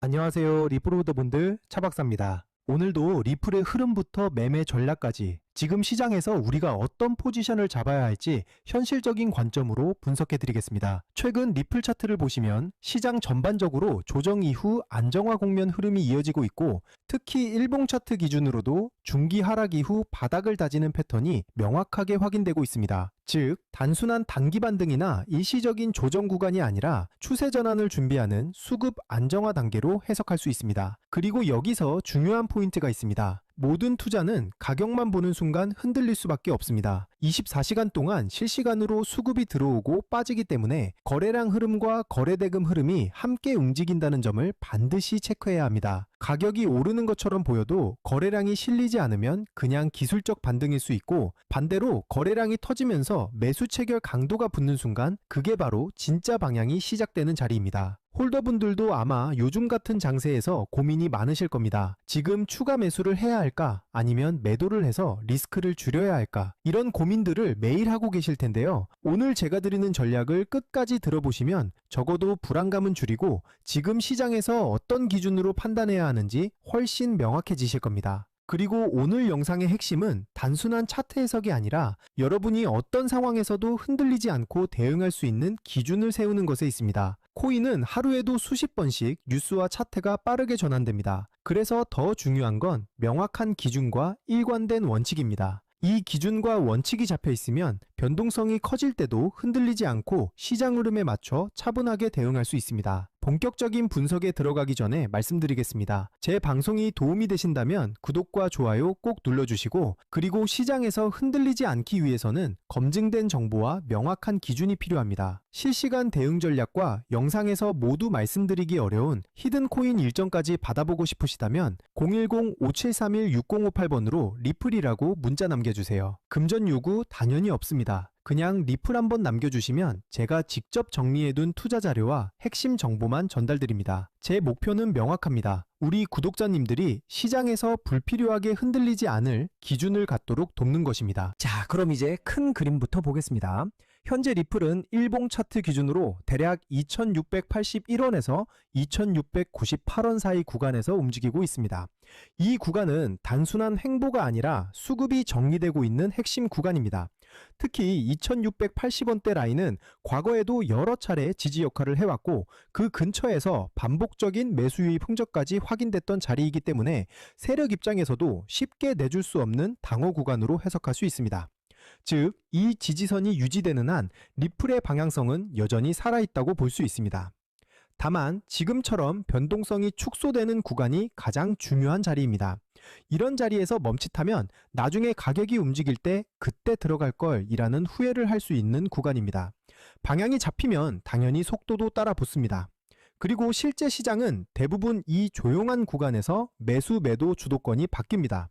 안녕하세요. 리플로더분들 차박사입니다. 오늘도 리플의 흐름부터 매매 전략까지 지금 시장에서 우리가 어떤 포지션을 잡아야 할지 현실적인 관점으로 분석해 드리겠습니다. 최근 리플 차트를 보시면 시장 전반적으로 조정 이후 안정화 국면 흐름이 이어지고 있고, 특히 일봉 차트 기준으로도 중기 하락 이후 바닥을 다지는 패턴이 명확하게 확인되고 있습니다. 즉, 단순한 단기 반등이나 일시적인 조정 구간이 아니라 추세 전환을 준비하는 수급 안정화 단계로 해석할 수 있습니다. 그리고 여기서 중요한 포인트가 있습니다. 모든 투자는 가격만 보는 순간 흔들릴 수밖에 없습니다. 24시간 동안 실시간으로 수급이 들어오고 빠지기 때문에 거래량 흐름과 거래대금 흐름이 함께 움직인다는 점을 반드시 체크해야 합니다. 가격이 오르는 것처럼 보여도 거래량이 실리지 않으면 그냥 기술적 반등일 수 있고, 반대로 거래량이 터지면서 매수 체결 강도가 붙는 순간 그게 바로 진짜 방향이 시작되는 자리입니다. 홀더분들도 아마 요즘 같은 장세에서 고민이 많으실 겁니다. 지금 추가 매수를 해야 할까? 아니면 매도를 해서 리스크를 줄여야 할까? 이런 고민들을 매일 하고 계실 텐데요. 오늘 제가 드리는 전략을 끝까지 들어보시면 적어도 불안감은 줄이고 지금 시장에서 어떤 기준으로 판단해야 하는지 훨씬 명확해지실 겁니다. 그리고 오늘 영상의 핵심은 단순한 차트 해석이 아니라 여러분이 어떤 상황에서도 흔들리지 않고 대응할 수 있는 기준을 세우는 것에 있습니다. 코인은 하루에도 수십 번씩 뉴스와 차트가 빠르게 전환됩니다. 그래서 더 중요한 건 명확한 기준과 일관된 원칙입니다. 이 기준과 원칙이 잡혀 있으면 변동성이 커질 때도 흔들리지 않고 시장 흐름에 맞춰 차분하게 대응할 수 있습니다. 본격적인 분석에 들어가기 전에 말씀드리겠습니다. 제 방송이 도움이 되신다면 구독과 좋아요 꼭 눌러주시고, 그리고 시장에서 흔들리지 않기 위해서는 검증된 정보와 명확한 기준이 필요합니다. 실시간 대응 전략과 영상에서 모두 말씀드리기 어려운 히든 코인 일정까지 받아보고 싶으시다면 010-5731-6058번으로 리플이라고 문자 남겨주세요. 금전 요구 당연히 없습니다. 그냥 리플 한번 남겨주시면 제가 직접 정리해둔 투자 자료와 핵심 정보만 전달드립니다. 제 목표는 명확합니다. 우리 구독자님들이 시장에서 불필요하게 흔들리지 않을 기준을 갖도록 돕는 것입니다. 자, 그럼 이제 큰 그림부터 보겠습니다. 현재 리플은 일봉 차트 기준으로 대략 2681원에서 2698원 사이 구간에서 움직이고 있습니다. 이 구간은 단순한 횡보가 아니라 수급이 정리되고 있는 핵심 구간입니다. 특히 2680원대 라인은 과거에도 여러 차례 지지 역할을 해왔고, 그 근처에서 반복적인 매수 유입 흔적까지 확인됐던 자리이기 때문에 세력 입장에서도 쉽게 내줄 수 없는 방어 구간으로 해석할 수 있습니다. 즉, 이 지지선이 유지되는 한 리플의 방향성은 여전히 살아있다고 볼 수 있습니다. 다만 지금처럼 변동성이 축소되는 구간이 가장 중요한 자리입니다. 이런 자리에서 멈칫하면 나중에 가격이 움직일 때 그때 들어갈 걸 이라는 후회를 할 수 있는 구간입니다. 방향이 잡히면 당연히 속도도 따라 붙습니다. 그리고 실제 시장은 대부분 이 조용한 구간에서 매수 매도 주도권이 바뀝니다.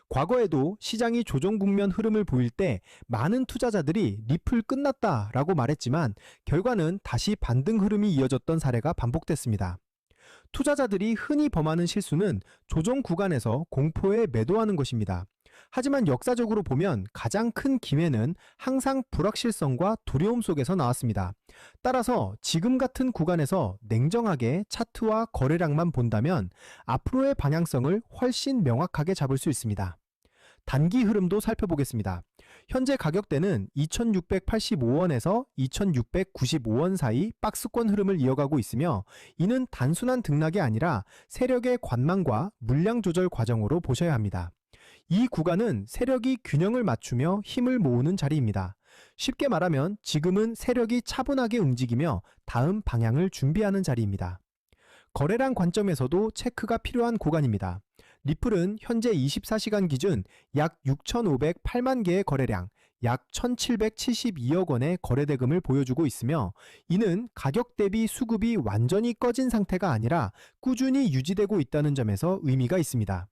과거에도 시장이 조정 국면 흐름을 보일 때 많은 투자자들이 리플 끝났다 라고 말했지만 결과는 다시 반등 흐름이 이어졌던 사례가 반복됐습니다. 투자자들이 흔히 범하는 실수는 조정 구간에서 공포에 매도하는 것입니다. 하지만 역사적으로 보면 가장 큰 기회는 항상 불확실성과 두려움 속에서 나왔습니다. 따라서 지금 같은 구간에서 냉정하게 차트와 거래량만 본다면 앞으로의 방향성을 훨씬 명확하게 잡을 수 있습니다. 단기 흐름도 살펴보겠습니다. 현재 가격대는 2685원에서 2695원 사이 박스권 흐름을 이어가고 있으며, 이는 단순한 등락이 아니라 세력의 관망과 물량 조절 과정으로 보셔야 합니다. 이 구간은 세력이 균형을 맞추며 힘을 모으는 자리입니다. 쉽게 말하면 지금은 세력이 차분하게 움직이며 다음 방향을 준비하는 자리입니다. 거래량 관점에서도 체크가 필요한 구간입니다. 리플은 현재 24시간 기준 약 6,508만 개의 거래량, 약 1,772억 원의 거래대금을 보여주고 있으며, 이는 가격 대비 수급이 완전히 꺼진 상태가 아니라 꾸준히 유지되고 있다는 점에서 의미가 있습니다.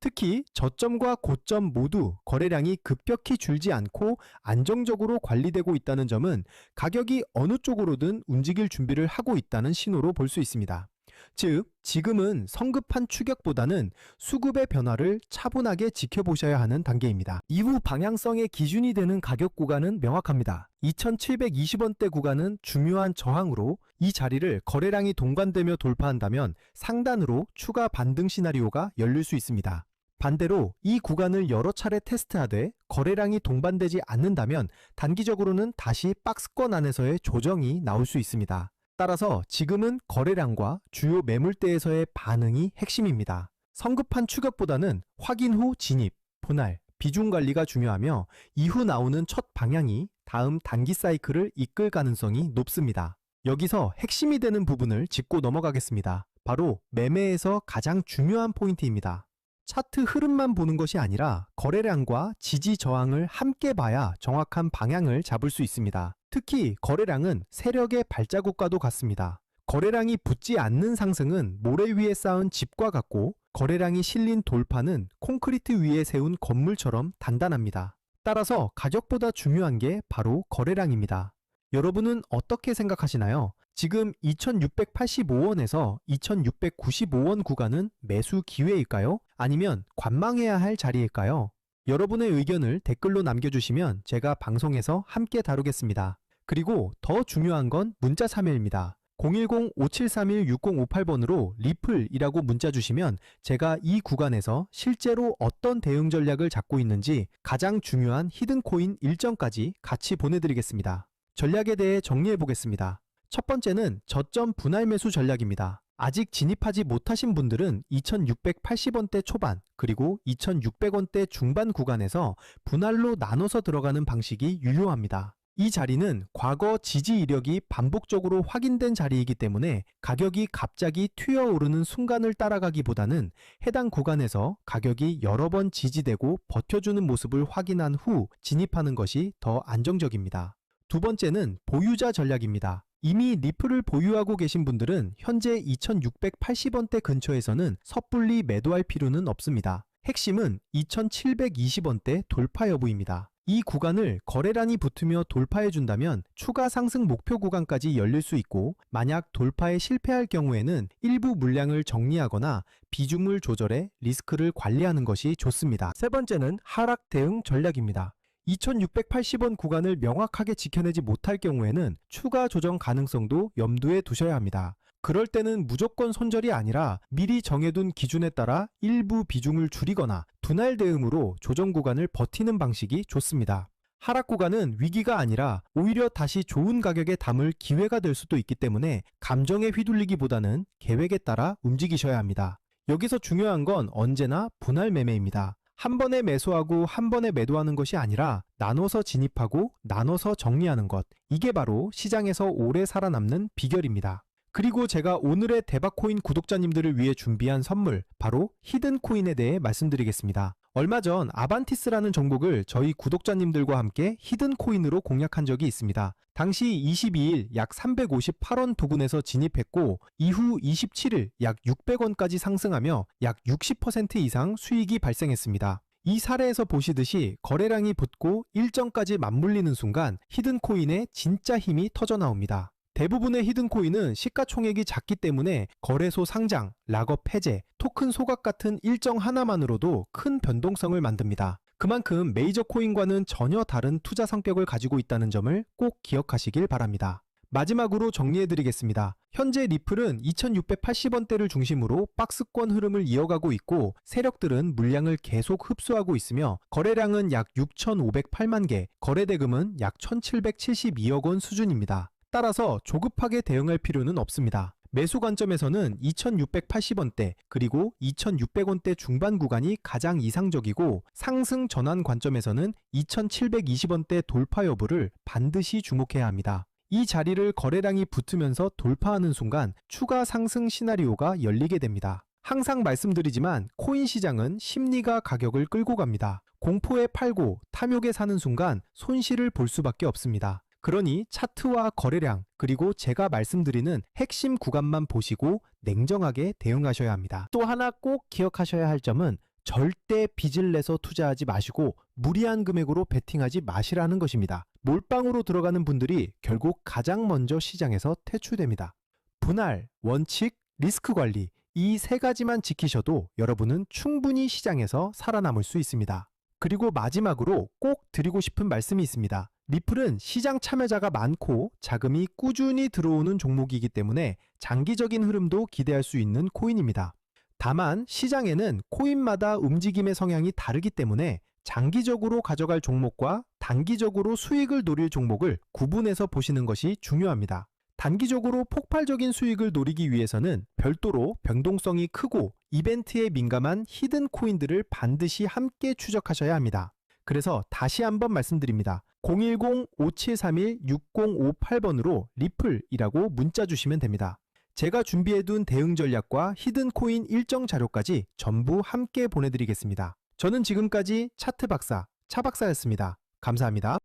특히 저점과 고점 모두 거래량이 급격히 줄지 않고 안정적으로 관리되고 있다는 점은 가격이 어느 쪽으로든 움직일 준비를 하고 있다는 신호로 볼 수 있습니다. 즉, 지금은 성급한 추격보다는 수급의 변화를 차분하게 지켜보셔야 하는 단계입니다. 이후 방향성의 기준이 되는 가격 구간은 명확합니다. 2720원대 구간은 중요한 저항으로 이 자리를 거래량이 동반되며 돌파한다면 상단으로 추가 반등 시나리오가 열릴 수 있습니다. 반대로 이 구간을 여러 차례 테스트하되 거래량이 동반되지 않는다면 단기적으로는 다시 박스권 안에서의 조정이 나올 수 있습니다. 따라서 지금은 거래량과 주요 매물대에서의 반응이 핵심입니다. 성급한 추격보다는 확인 후 진입, 분할, 비중 관리가 중요하며 이후 나오는 첫 방향이 다음 단기 사이클을 이끌 가능성이 높습니다. 여기서 핵심이 되는 부분을 짚고 넘어가겠습니다. 바로 매매에서 가장 중요한 포인트입니다. 차트 흐름만 보는 것이 아니라 거래량과 지지 저항을 함께 봐야 정확한 방향을 잡을 수 있습니다. 특히 거래량은 세력의 발자국과도 같습니다. 거래량이 붙지 않는 상승은 모래 위에 쌓은 집과 같고 거래량이 실린 돌파는 콘크리트 위에 세운 건물처럼 단단합니다. 따라서 가격보다 중요한 게 바로 거래량입니다. 여러분은 어떻게 생각하시나요? 지금 2685원에서 2695원 구간은 매수 기회일까요? 아니면 관망해야 할 자리일까요? 여러분의 의견을 댓글로 남겨주시면 제가 방송에서 함께 다루겠습니다. 그리고 더 중요한 건 문자 참여입니다. 010-5731-6058번으로 리플이라고 문자 주시면 제가 이 구간에서 실제로 어떤 대응 전략을 잡고 있는지 가장 중요한 히든코인 일정까지 같이 보내드리겠습니다. 전략에 대해 정리해 보겠습니다. 첫 번째는 저점 분할 매수 전략입니다. 아직 진입하지 못하신 분들은 2680원대 초반 그리고 2600원대 중반 구간에서 분할로 나눠서 들어가는 방식이 유효합니다. 이 자리는 과거 지지 이력이 반복적으로 확인된 자리이기 때문에 가격이 갑자기 튀어오르는 순간을 따라가기보다는 해당 구간에서 가격이 여러 번 지지되고 버텨주는 모습을 확인한 후 진입하는 것이 더 안정적입니다. 두 번째는 보유자 전략입니다. 이미 리플을 보유하고 계신 분들은 현재 2680원대 근처에서는 섣불리 매도할 필요는 없습니다. 핵심은 2720원대 돌파 여부입니다. 이 구간을 거래량이 붙으며 돌파해준다면 추가 상승 목표 구간까지 열릴 수 있고, 만약 돌파에 실패할 경우에는 일부 물량을 정리하거나 비중을 조절해 리스크를 관리하는 것이 좋습니다. 세 번째는 하락 대응 전략입니다. 2680원 구간을 명확하게 지켜내지 못할 경우에는 추가 조정 가능성도 염두에 두셔야 합니다. 그럴 때는 무조건 손절이 아니라 미리 정해둔 기준에 따라 일부 비중을 줄이거나 분할 대응으로 조정 구간을 버티는 방식이 좋습니다. 하락 구간은 위기가 아니라 오히려 다시 좋은 가격에 담을 기회가 될 수도 있기 때문에 감정에 휘둘리기보다는 계획에 따라 움직이셔야 합니다. 여기서 중요한 건 언제나 분할 매매입니다. 한 번에 매수하고 한 번에 매도하는 것이 아니라 나눠서 진입하고 나눠서 정리하는 것. 이게 바로 시장에서 오래 살아남는 비결입니다. 그리고 제가 오늘의 대박코인 구독자님들을 위해 준비한 선물, 바로 히든코인에 대해 말씀드리겠습니다. 얼마 전 아반티스라는 종목을 저희 구독자님들과 함께 히든코인으로 공략한 적이 있습니다. 당시 22일 약 358원 부근에서 진입했고 이후 27일 약 600원까지 상승하며 약 60% 이상 수익이 발생했습니다. 이 사례에서 보시듯이 거래량이 붙고 일정까지 맞물리는 순간 히든코인의 진짜 힘이 터져나옵니다. 대부분의 히든코인은 시가총액이 작기 때문에 거래소 상장, 락업 해제, 토큰 소각 같은 일정 하나만으로도 큰 변동성을 만듭니다. 그만큼 메이저 코인과는 전혀 다른 투자 성격을 가지고 있다는 점을 꼭 기억하시길 바랍니다. 마지막으로 정리해드리겠습니다. 현재 리플은 2680원대를 중심으로 박스권 흐름을 이어가고 있고 세력들은 물량을 계속 흡수하고 있으며 거래량은 약 6508만 개, 거래대금은 약 1772억 원 수준입니다. 따라서 조급하게 대응할 필요는 없습니다. 매수 관점에서는 2680원대 그리고 2600원대 중반 구간이 가장 이상적이고 상승 전환 관점에서는 2720원대 돌파 여부를 반드시 주목해야 합니다. 이 자리를 거래량이 붙으면서 돌파하는 순간 추가 상승 시나리오가 열리게 됩니다. 항상 말씀드리지만 코인 시장은 심리가 가격을 끌고 갑니다. 공포에 팔고 탐욕에 사는 순간 손실을 볼 수밖에 없습니다. 그러니 차트와 거래량 그리고 제가 말씀드리는 핵심 구간만 보시고 냉정하게 대응하셔야 합니다. 또 하나 꼭 기억하셔야 할 점은 절대 빚을 내서 투자하지 마시고 무리한 금액으로 베팅하지 마시라는 것입니다. 몰빵으로 들어가는 분들이 결국 가장 먼저 시장에서 퇴출됩니다. 분할, 원칙, 리스크 관리, 이 세 가지만 지키셔도 여러분은 충분히 시장에서 살아남을 수 있습니다. 그리고 마지막으로 꼭 드리고 싶은 말씀이 있습니다. 리플은 시장 참여자가 많고 자금이 꾸준히 들어오는 종목이기 때문에 장기적인 흐름도 기대할 수 있는 코인입니다. 다만 시장에는 코인마다 움직임의 성향이 다르기 때문에 장기적으로 가져갈 종목과 단기적으로 수익을 노릴 종목을 구분해서 보시는 것이 중요합니다. 단기적으로 폭발적인 수익을 노리기 위해서는 별도로 변동성이 크고 이벤트에 민감한 히든 코인들을 반드시 함께 추적하셔야 합니다. 그래서 다시 한번 말씀드립니다. 010-5731-6058번으로 리플이라고 문자 주시면 됩니다. 제가 준비해둔 대응 전략과 히든 코인 일정 자료까지 전부 함께 보내드리겠습니다. 저는 지금까지 차트 박사, 차 박사였습니다. 감사합니다.